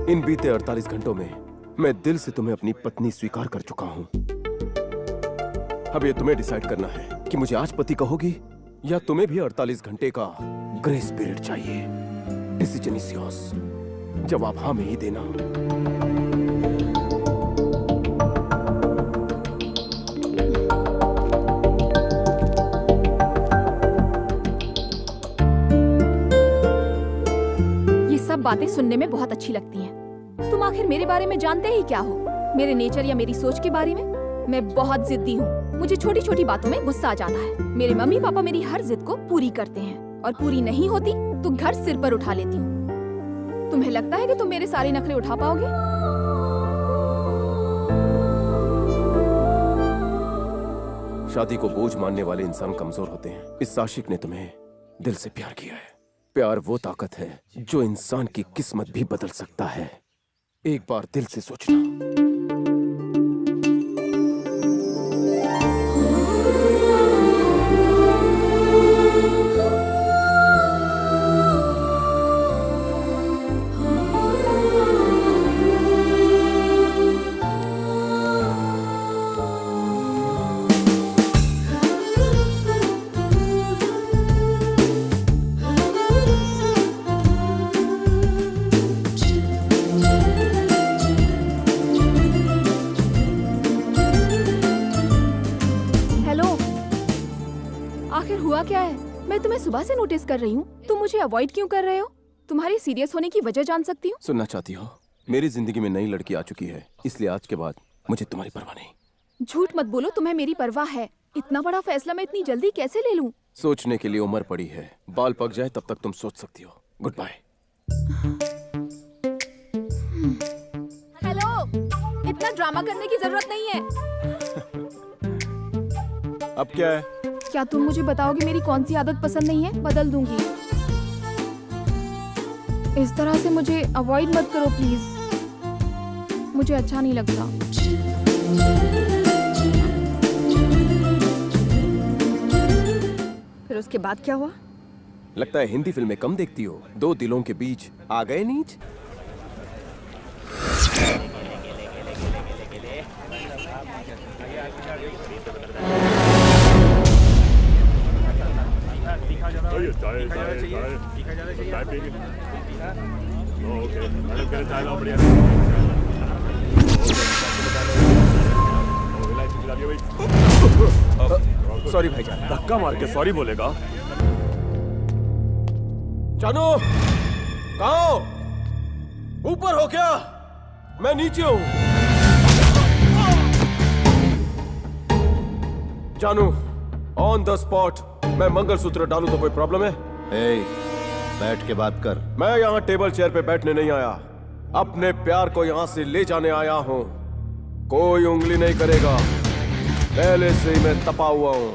इन बीते 48 घंटों में मैं दिल से तुम्हें अपनी पत्नी स्वीकार कर चुका हूं। अब ये तुम्हें डिसाइड करना है कि मुझे आज पति कहोगी या तुम्हें भी 48 घंटे का ग्रेस पीरियड चाहिए। Decision is yours. जवाब हाँ में ही देना। ये सब बातें सुनने में बहुत अच्छी लगती हैं। तुम आखिर मेरे बारे में जानते ही क्या हो? मेरे नेचर या मेरी सोच के बारे में? मैं बहुत जिद्दी हूँ। मुझे छोटी छोटी बातों में गुस्सा आ जाता है। मेरे मम्मी पापा मेरी हर जिद को पूरी करते हैं और पूरी नहीं होती तो घर सिर पर उठा लेती हूँ। तुम्हें लगता है कि तुम मेरे सारे नखरे उठा पाओगे? शादी को बोझ मानने वाले इंसान कमजोर होते हैं। इस आशिक ने तुम्हें दिल से प्यार किया है। प्यार वो ताकत है जो इंसान की किस्मत भी बदल सकता है। एक बार दिल से सोचना। आखिर हुआ क्या है? मैं तुम्हें सुबह से नोटिस कर रही हूँ। तुम मुझे अवॉइड क्यों कर रहे हो? तुम्हारी सीरियस होने की वजह जान सकती हूँ? सुनना चाहती हो? मेरी जिंदगी में नई लड़की आ चुकी है, इसलिए आज के बाद मुझे तुम्हारी परवाह नहीं। झूठ मत बोलो, तुम्हें मेरी परवाह है। इतना बड़ा फैसला मैं इतनी जल्दी कैसे ले लूं? सोचने के लिए उम्र पड़ी है। बाल पक जाए तब तक तुम सोच सकती हो। Goodbye. हेलो, इतना ड्रामा करने की जरूरत नहीं है। अब क्या है? क्या तुम मुझे बताओगे मेरी कौन सी आदत पसंद नहीं है? बदल दूंगी। इस तरह से मुझे अवॉइड मत करो प्लीज। मुझे अच्छा नहीं लगता। फिर उसके बाद क्या हुआ? लगता है हिंदी फिल्में कम देखती हो। दो दिलों के बीच आ गए नीच। सॉरी भाईजान। धक्का मार के सॉरी बोलेगा? जानू, कहाँ हो? ऊपर हो क्या? मैं नीचे हूँ। जानू, ऑन द स्पॉट मैं मंगलसूत्र डालूं तो कोई प्रॉब्लम है? बैठ के बात कर। मैं यहाँ टेबल चेयर पे बैठने नहीं आया, अपने प्यार को यहाँ से ले जाने आया हूँ। कोई उंगली नहीं करेगा। पहले से ही मैं तपा हुआ हूँ।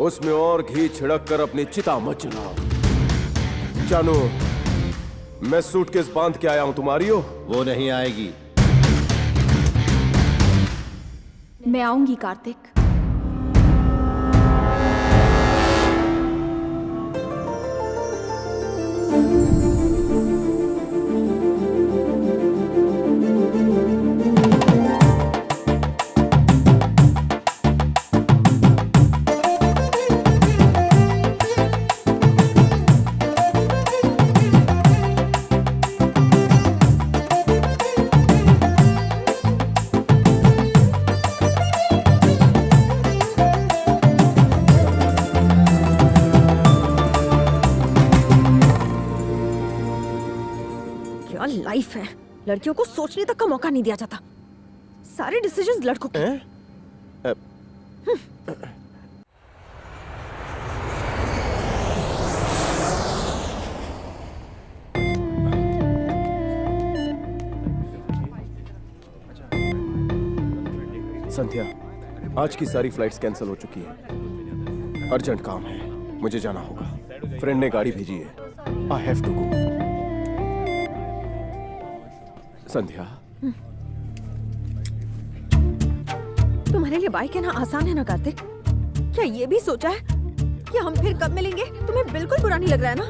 उसमें और घी छिड़क कर अपनी चिता मत जलाओ। जानू, मैं सूटकेस बांध के आया हूँ, तुम्हारी हो? वो नहीं आएगी। मैं आऊंगी कार्तिक। लाइफ है, लड़कियों को सोचने तक का मौका नहीं दिया जाता। सारे डिसीजंस लड़कों के। संध्या, आज की सारी फ्लाइट्स कैंसिल हो चुकी हैं। अर्जेंट काम है, मुझे जाना होगा। फ्रेंड ने गाड़ी भेजी है। I have to go. संध्या, तुम्हारे लिए बाइक कहना आसान है ना कार्तिक? क्या ये भी सोचा है कि हम फिर कब मिलेंगे? तुम्हें बिल्कुल बुरा नहीं लग रहा है ना?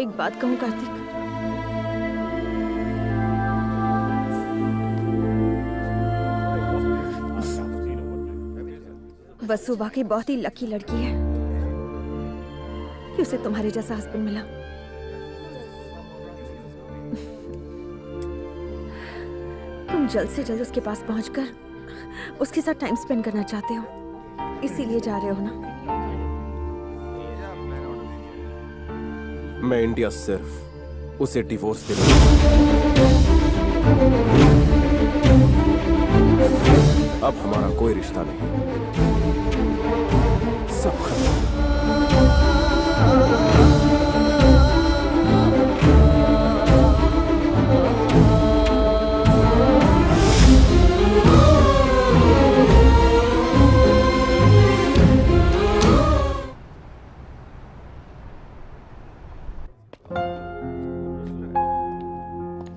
एक बात कहूँ कार्तिक, वसु वाकई बहुत ही लकी लड़की है कि उसे तुम्हारे जैसा हस्बैंड मिला। तुम जल्द से जल्द उसके पास पहुंचकर उसके साथ टाइम स्पेंड करना चाहते हो, इसीलिए जा रहे हो ना? मैं इंडिया सिर्फ उसे डिवोर्स दे दूंगा। अब हमारा कोई रिश्ता नहीं, सब खत्म।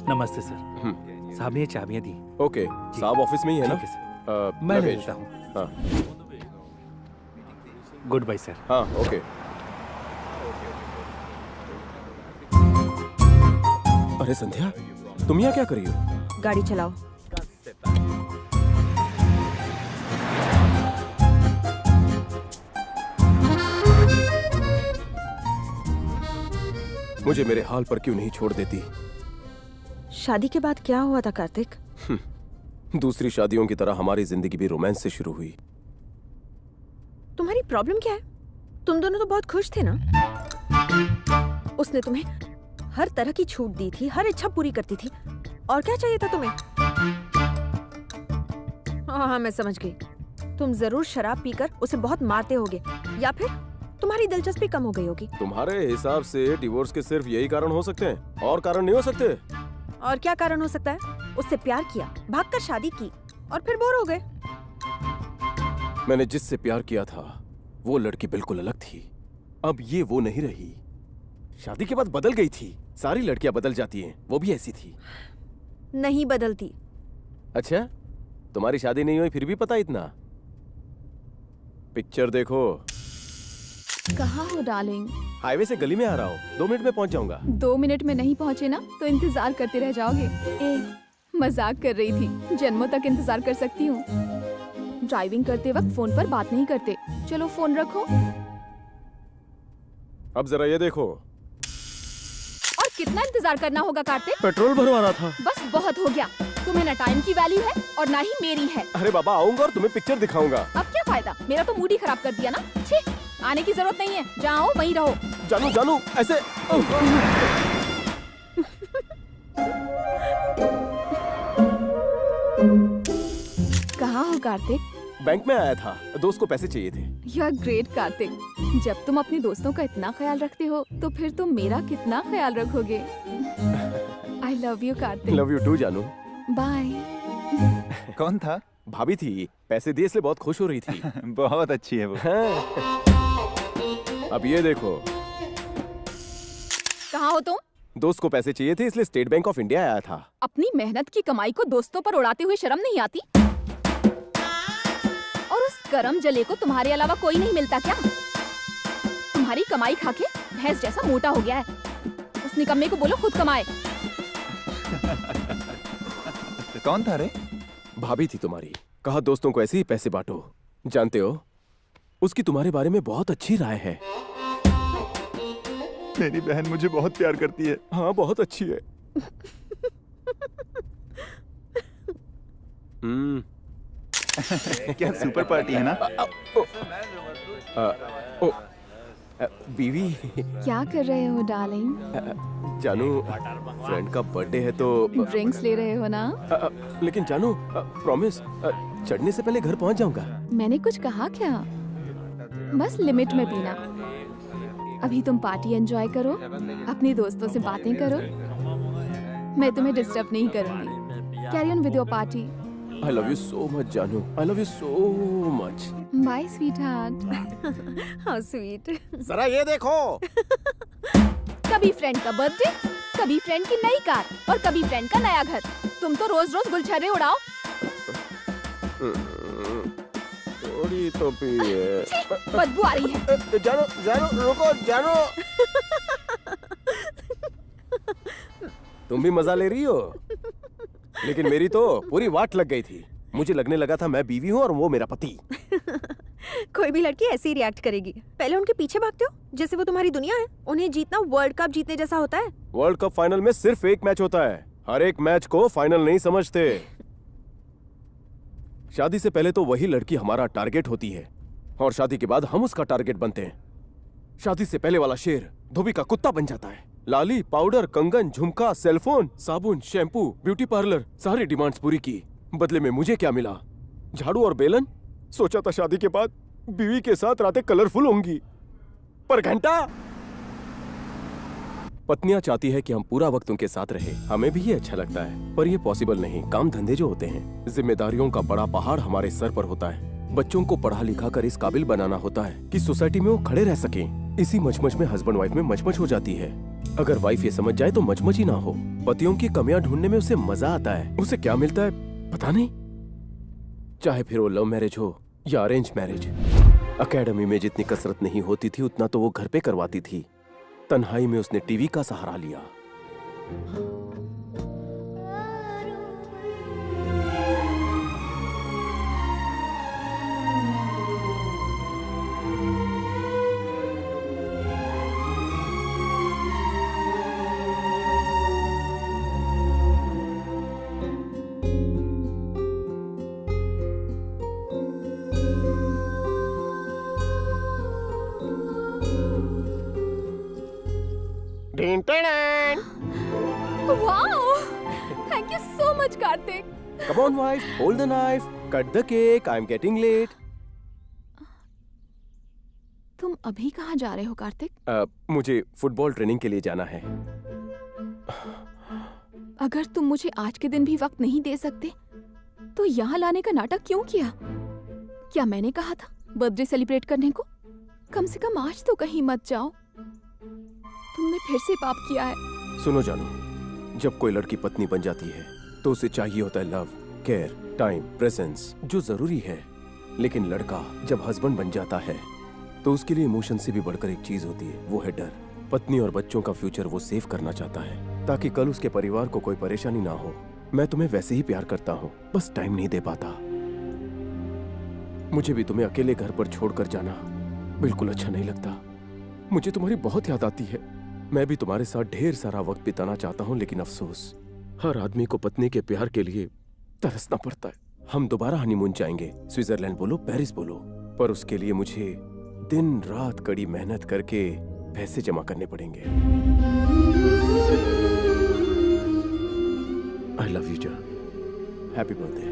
नमस्ते सर। साहब ने ये चाबियां दी। ओके, साहब ऑफिस में ही है ना? ठीक है सर। मैं ले लेता हूँ। हाँ गुड बाय सर। हाँ ओके। अरे संध्या, तुम यहाँ क्या कर रही हो? गाड़ी चलाओ। मुझे मेरे हाल पर क्यों नहीं छोड़ देती? शादी के बाद क्या हुआ था कार्तिक? दूसरी शादियों की तरह हमारी जिंदगी भी रोमांस से शुरू हुई। तुम्हारी प्रॉब्लम क्या है? तुम दोनों तो बहुत खुश थे ना? उसने तुम्हें हर तरह की छूट दी थी, हर इच्छा पूरी करती थी, और क्या चाहिए था तुम्हें? हाँ, मैं समझ गई। तुम जरूर शराब पीकर उसे बहुत मारते होगे, या फिर तुम्हारी दिलचस्पी कम हो गई होगी। तुम्हारे हिसाब से डिवोर्स के सिर्फ यही कारण हो सकते हैं, और कारण नहीं हो सकते? और क्या कारण हो सकता है? उससे प्यार किया, भागकर शादी की, और फिर बोर हो गए। मैंने जिससे प्यार किया था वो लड़की बिल्कुल अलग थी। अब ये वो नहीं रही। शादी के बाद बदल गई थी। सारी लड़कियां बदल जाती हैं, वो भी ऐसी थी। नहीं बदलती। अच्छा, तुम्हारी शादी नहीं हुई फिर भी पता इतना? पिक्चर देखो। कहाँ हो डार्लिंग? हाईवे से गली में आ रहा हूँ, 2 मिनट में पहुँच जाऊंगा। 2 मिनट में नहीं पहुँचे ना तो इंतजार करते रह जाओगे। मजाक कर रही थी, जन्मों तक इंतजार कर सकती हूँ। ड्राइविंग करते वक्त फोन पर बात नहीं करते। चलो फोन रखो। अब जरा ये देखो। और कितना इंतजार करना होगा कार्तिक? पेट्रोल भरवाना था। बस बहुत हो गया। तुम्हें ना टाइम की वैल्यू है और ना ही मेरी है। अरे बाबा, आऊंगा और तुम्हें पिक्चर दिखाऊंगा। अब क्या फायदा? मेरा तो मूड ही खराब कर दिया ना। छी, आने की जरूरत नहीं है। जाओ वहीं रहो। जानू जानू ऐसे। कहाँ हो कार्तिक? बैंक में आया था, दोस्त को पैसे चाहिए थे। You are great Kartik. जब तुम अपने दोस्तों का इतना ख्याल रखते हो तो फिर तुम मेरा कितना ख्याल रखोगे। I love you Kartik. Love you too जानू। बाय। कौन था? भाभी थी, पैसे दिए इसलिए बहुत खुश हो रही थी। बहुत अच्छी है वो। हाँ। अब ये देखो। कहाँ हो तुम? दोस्त को पैसे चाहिए थे इसलिए स्टेट बैंक ऑफ इंडिया आया था। अपनी मेहनत की कमाई को दोस्तों पर उड़ाते हुए शर्म नहीं आती? और उस करम जले को तुम्हारे अलावा कोई नहीं मिलता क्या? तुम्हारी कमाई खा के भैंस जैसा मोटा हो गया है। उस निकम्मे को बोलो खुद कमाए। कौन था रे? भाभी थी तुम्हारी, कहा दोस्तों को ऐसे ही पैसे बांटो। जानते हो, उसकी तुम्हारे बारे में बहुत अच्छी राय है। मेरी बहन मुझे बहुत प्यार करती है। हाँ, बहुत अच्छी है। क्या सुपर पार्टी है ना? बीवी। क्या कर रहे हो डार्लिंग? जानू, फ्रेंड का बर्थडे है तो ड्रिंक्स ले रहे हो ना? लेकिन जानू, प्रॉमिस, चढ़ने से पहले घर पहुंच जाऊंगा। मैंने कुछ कहा क्या? बस लिमिट में पीना। अभी तुम पार्टी एंजॉय करो, अपने दोस्तों से बातें करो। मैं तुम्हें डिस्टर्ब नहीं करूंगी। Carry on with your party. I love you so much जानू, I love you so much. Bye sweetheart. How sweet. जरा ये देखो। कभी फ्रेंड का बर्थडे, कभी फ्रेंड की नई कार और कभी फ्रेंड का नया घर। तुम तो रोज रोज गुलछर्रे उड़ाओ। थोड़ी तो पिए। बदबू आ रही है। जानू जानू रुको जानू। तुम भी मजा ले रही हो, लेकिन मेरी तो पूरी वाट लग गई थी। मुझे लगने लगा था मैं बीवी हूँ और वो मेरा पति। कोई भी लड़की ऐसे ही रिएक्ट करेगी। पहले उनके पीछे भागते हो जैसे वो तुम्हारी दुनिया है। उन्हें जीतना वर्ल्ड कप जीतने जैसा होता है। वर्ल्ड कप फाइनल में सिर्फ एक मैच होता है, हर एक मैच को फाइनल नहीं समझते। शादी से पहले तो वही लड़की हमारा टारगेट होती है और शादी के बाद हम उसका टारगेट बनते हैं। शादी से पहले वाला शेर धोबी का कुत्ता बन जाता है। लाली, पाउडर, कंगन, झुमका, सेलफोन, साबुन, शैम्पू, ब्यूटी पार्लर, सारी डिमांड्स पूरी की। बदले में मुझे क्या मिला? झाड़ू और बेलन। सोचा था शादी के बाद बीवी के साथ रातें कलरफुल होंगी, पर घंटा। पत्नियां चाहती है कि हम पूरा वक्त उनके साथ रहे, हमें भी ये अच्छा लगता है, पर ये पॉसिबल नहीं। काम धंधे जो होते हैं, जिम्मेदारियों का बड़ा पहाड़ हमारे सर पर होता है। बच्चों को पढ़ा लिखा कर इस काबिल बनाना होता है कि सोसाइटी में वो खड़े रह सकें। इसी मचमच में हस्बैंड वाइफ में मचमच हो जाती है। अगर वाइफ ये समझ जाए तो मचमच ही ना हो। पतियों की कमियां ढूंढने में उसे मजा आता है। उसे क्या मिलता है पता नहीं, चाहे फिर वो लव मैरिज हो या अरेंज मैरिज। एकेडमी में जितनी कसरत नहीं होती थी उतना तो वो घर पे करवाती थी। तन्हाई में उसने टीवी का सहारा लिया। Wow, thank you so much Kartik. Come on, wife, hold the knife, cut the cake. I'm getting late. तुम अभी कहाँ जा रहे हो कार्तिक? मुझे फुटबॉल ट्रेनिंग के लिए जाना है। अगर तुम मुझे आज के दिन भी वक्त नहीं दे सकते तो यहाँ लाने का नाटक क्यों किया? क्या मैंने कहा था बर्थडे सेलिब्रेट करने को? कम से कम आज तो कहीं मत जाओ। तुमने फिर से पाप किया है। सुनो जानू, जब कोई लड़की पत्नी बन जाती है तो उसे चाहिए होता है लव, केयर, टाइम, प्रेजेंस, जो जरूरी है। लेकिन लड़का जब हस्बैंड बन जाता है तो उसके लिए इमोशन से भी बढ़कर एक चीज होती है, वो है डर। पत्नी और बच्चों का फ्यूचर वो सेव करना चाहता है ताकि कल उसके परिवार को कोई परेशानी ना हो। मैं तुम्हें वैसे ही प्यार करता हूँ, बस टाइम नहीं दे पाता। मुझे भी तुम्हें अकेले घर पर छोड़कर जाना बिल्कुल अच्छा नहीं लगता। मुझे तुम्हारी बहुत याद आती है। मैं भी तुम्हारे साथ ढेर सारा वक्त बिताना चाहता हूँ, लेकिन अफसोस हर आदमी को पत्नी के प्यार के लिए तरसना पड़ता है। हम दोबारा हनीमून जाएंगे, स्विट्जरलैंड बोलो, पेरिस बोलो, पर उसके लिए मुझे दिन रात कड़ी मेहनत करके पैसे जमा करने पड़ेंगे। आई लव यू जान, हैप्पी बर्थडे।